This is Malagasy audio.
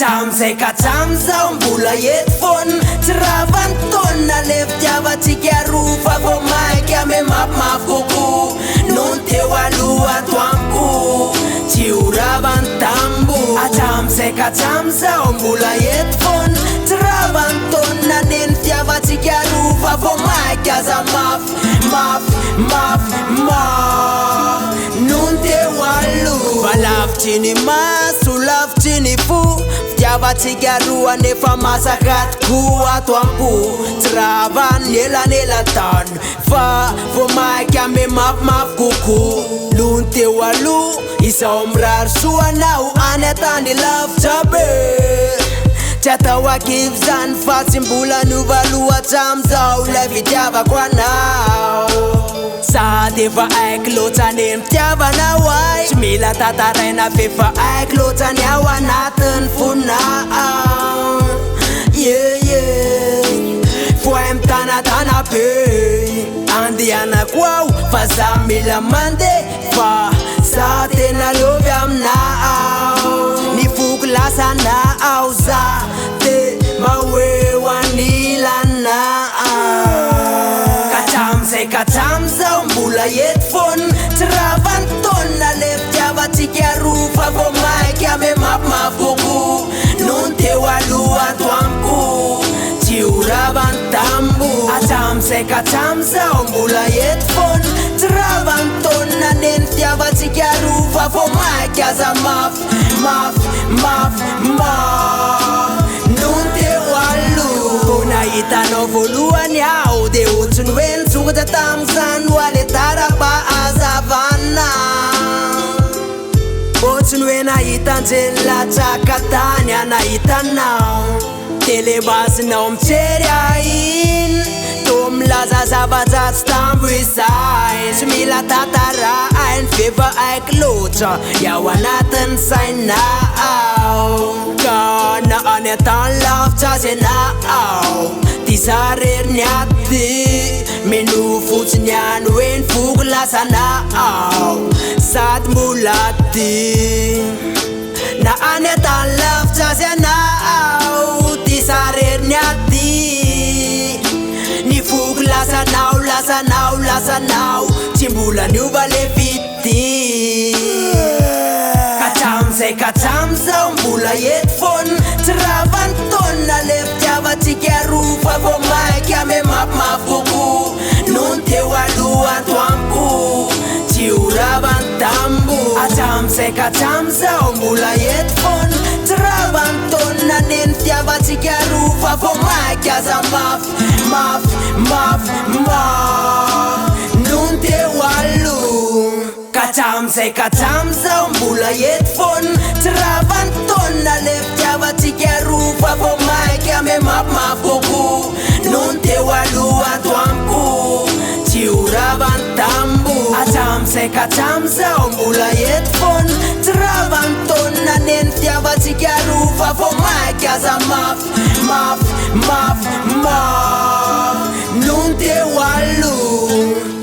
Katamzao mbola eto foana tsy raha vanotona le fitiavatsika rofa vao mainka ame mafimafy koko noho ny teo aloha atoamiko tsy ho ravany tambo Katamzao mbola eto foana tsy raha vanotona le ny fitiavatsika rofa vao mainka aza mafy noho ny teo aloha fa lavitry ny maso lavitry ny fo fitiavatsika roa nefa masaka tokoa ato ampo tsy raha van'ny elanelantany fa vao mainka ame mafimafy koko lohany teo aloha izao mirary soanao any atany lavitra be tsy atao akivy zany fa tsy mbola novaloha hatramizao lay fitiavako anao sady efa aiky loatsany ny fitiavanao ay tsy mila tantaraina fefa aiky loatsany ao anatin'ny fonao foay mitanatana be andehanako ao fa za mila mandeha fa za tena lovy aminao ny foko lasanao za de maheo anilanao Katamzao mbola eto foana tsy raha vanotona le fitiavatsika rofa vao mainka ame mafimafy koko noho ny teo aloha atoamiko tsy ho ravany tambo Katamzao mbola eto foana tsy raha vanotona le ny fitiavatsika rofa vao mainka aza mafy noho ny teo aloha nahitanao voalohany aho de ohatsiny hoe nitsongatra tamizany hoa le tara-pahazavana ohatsiny hoe nahitanjeny latsaka tany anahitanao telebasinao mitsery ahiny to milaza zava-dratsy tambo izay tsy mila tantara ainy vefa aiky loatra ao anatin'ny sainao ka na any atany lavitra azy anao ty zareriny aty mino fotsiny any hoe ny foko lasanao sady mbola ty na any atany lavitra azy anao ty zareriny aty ny foko lasanao tsy mbola niova le vity Katamzao mbola eto foana tsy raha vanotona le fitiavatsika rofa vao mainka ame mafimafy koko noho ny teo aloha atoamiko tsy ho ravany tambo Katamzao mbola eto foana tsy raha vanotona le ny fitiavatsika rofa vao mainka aza mafy noho ny teo aloha Katamzao mbola eto foana tsy raha vanotona le fitiavatsika rofa vao mainka ame mafimafy koko noho ny teo aloha atoamiko tsy ho ravany tambo Katamzao mbola eto foana tsy raha vanotona le ny fitiavatsika rofa vao mainka aza mafy noho ny teo aloha